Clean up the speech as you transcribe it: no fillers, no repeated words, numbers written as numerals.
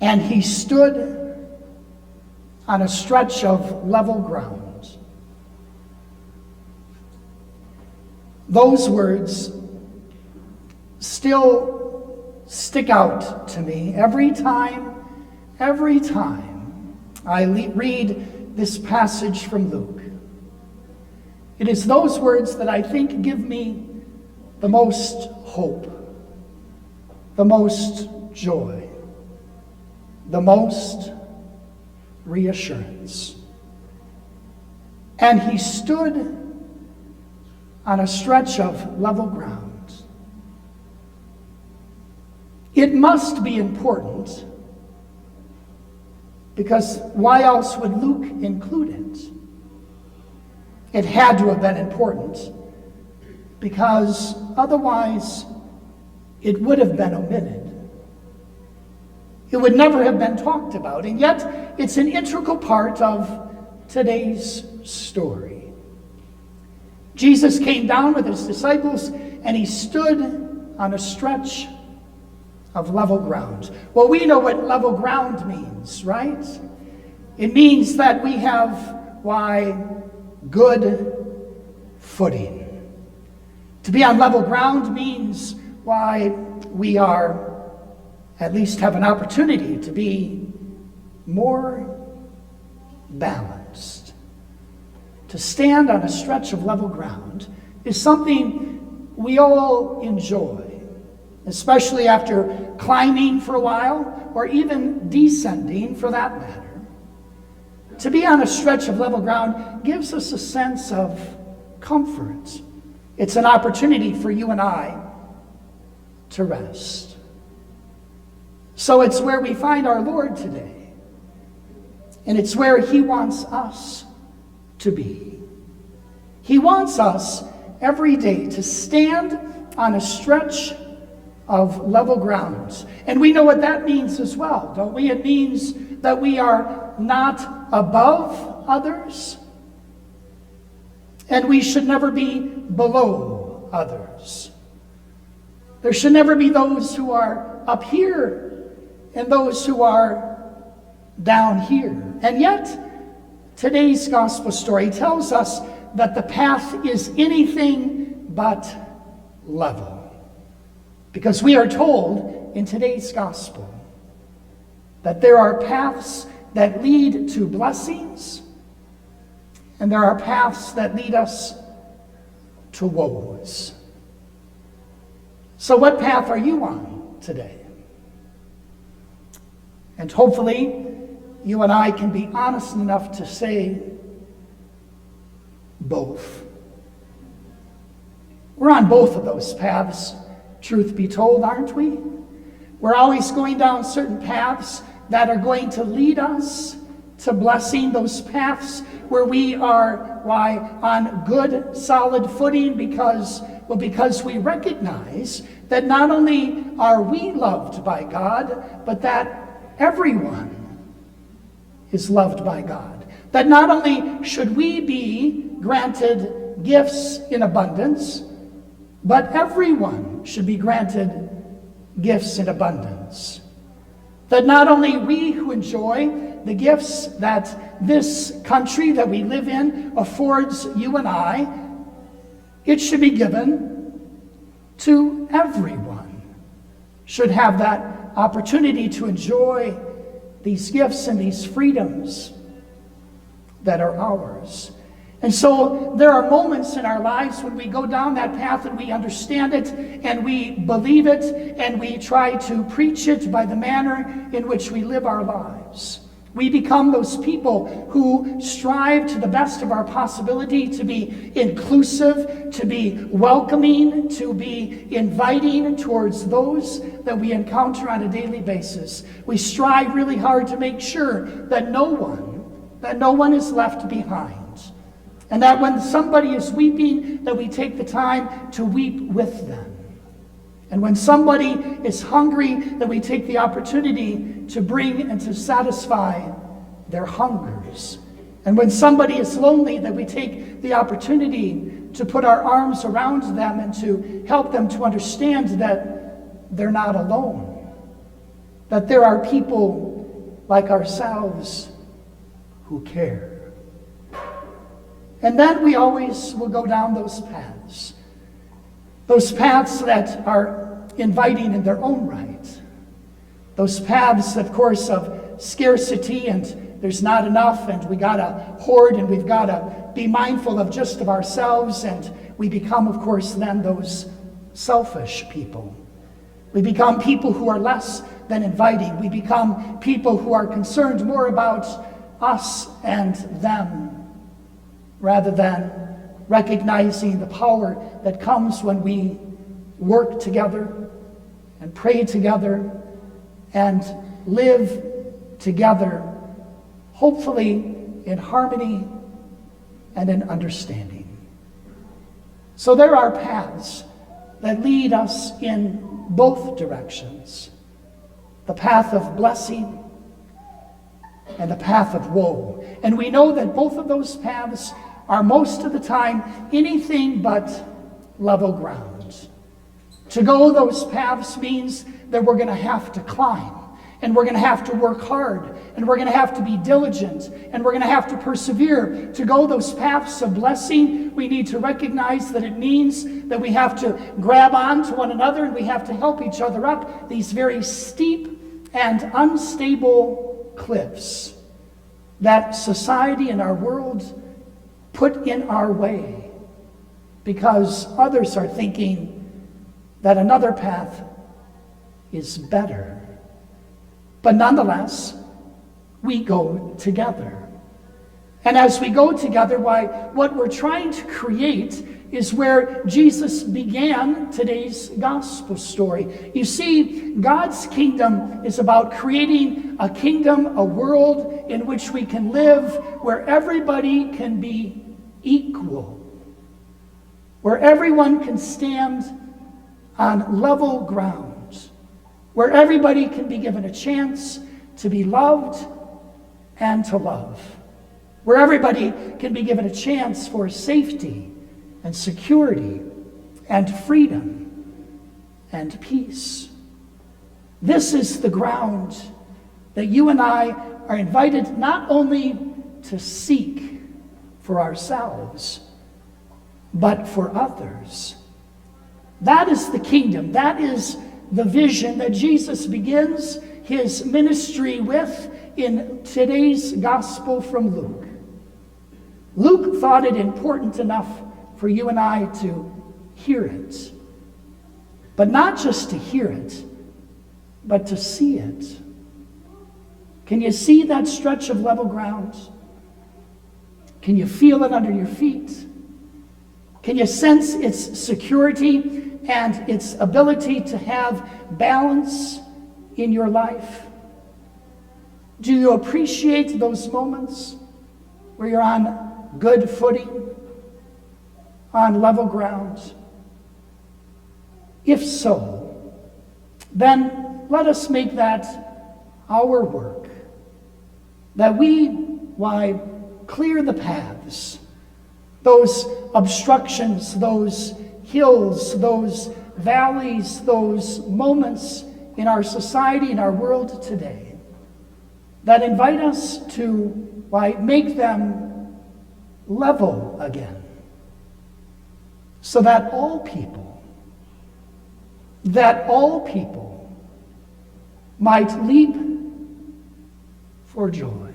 And he stood on a stretch of level ground. Those words still stick out to me every time I read this passage from Luke. It is those words that I think give me the most hope, the most joy, the most reassurance. And he stood on a stretch of level ground. It must be important, because why else would Luke include it? It had to have been important, because otherwise it would have been omitted. It would never have been talked about, and yet it's an integral part of today's story. Jesus came down with his disciples, and he stood on a stretch of level ground. Well, we know what level ground means, right? It means that we have, good footing. To be on level ground means we at least have an opportunity to be more balanced. To stand on a stretch of level ground is something we all enjoy, especially after climbing for a while, or even descending for that matter. To be on a stretch of level ground gives us a sense of comfort. It's an opportunity for you and I to rest. So it's where we find our Lord today. And it's where he wants us to be. He wants us every day to stand on a stretch of level grounds. And we know what that means as well, don't we? It means that we are not above others, and we should never be below others. There should never be those who are up here and those who are down here. And yet, today's gospel story tells us that the path is anything but level. Because we are told in today's gospel that there are paths that lead to blessings, and there are paths that lead us to woes. So what path are you on today? And hopefully, you and I can be honest enough to say both. We're on both of those paths, truth be told, aren't we? We're always going down certain paths that are going to lead us to blessing, those paths where we are, on good, solid footing because we recognize that not only are we loved by God, but that everyone is loved by God. That not only should we be granted gifts in abundance, but everyone should be granted gifts in abundance. That not only we who enjoy the gifts that this country that we live in affords you and I, it should be given to everyone. Should have that opportunity to enjoy these gifts and these freedoms that are ours. And so there are moments in our lives when we go down that path and we understand it and we believe it and we try to preach it by the manner in which we live our lives. We become those people who strive to the best of our possibility to be inclusive, to be welcoming, to be inviting towards those that we encounter on a daily basis. We strive really hard to make sure that no one is left behind. And that when somebody is weeping, that we take the time to weep with them. And when somebody is hungry, that we take the opportunity to bring and to satisfy their hungers. And when somebody is lonely, that we take the opportunity to put our arms around them and to help them to understand that they're not alone. That there are people like ourselves who care. And then we always will go down those paths that are inviting in their own right. Those paths, of course, of scarcity and there's not enough and we gotta hoard and we've gotta be mindful of just of ourselves, and we become, of course, then those selfish people. We become people who are less than inviting. We become people who are concerned more about us and them, rather than recognizing the power that comes when we work together and pray together and live together, hopefully in harmony and in understanding. So there are paths that lead us in both directions. The path of blessing and the path of woe. And we know that both of those paths are most of the time anything but level ground. To go those paths means that we're going to have to climb, and we're going to have to work hard, and we're going to have to be diligent, and we're going to have to persevere. To go those paths of blessing, we need to recognize that it means that we have to grab on to one another and we have to help each other up these very steep and unstable cliffs that society and our world put in our way, because others are thinking that another path is better. But nonetheless, we go together. And as we go together, what we're trying to create is where Jesus began today's gospel story. You see, God's kingdom is about creating a kingdom, a world in which we can live where everybody can be equal, where everyone can stand on level ground, where everybody can be given a chance to be loved and to love, where everybody can be given a chance for safety and security and freedom and peace. This is the ground that you and I are invited not only to seek for ourselves, but for others. That is the kingdom. That is the vision that Jesus begins his ministry with in today's gospel from Luke. Luke thought it important enough for you and I to hear it. But not just to hear it, but to see it. Can you see that stretch of level ground? Can you feel it under your feet? Can you sense its security and its ability to have balance in your life? Do you appreciate those moments where you're on good footing, on level ground? If so, then let us make that our work, that we, clear the paths, those obstructions, those hills, those valleys, those moments in our society, in our world today, that invite us to make them level again, so that all people might leap for joy.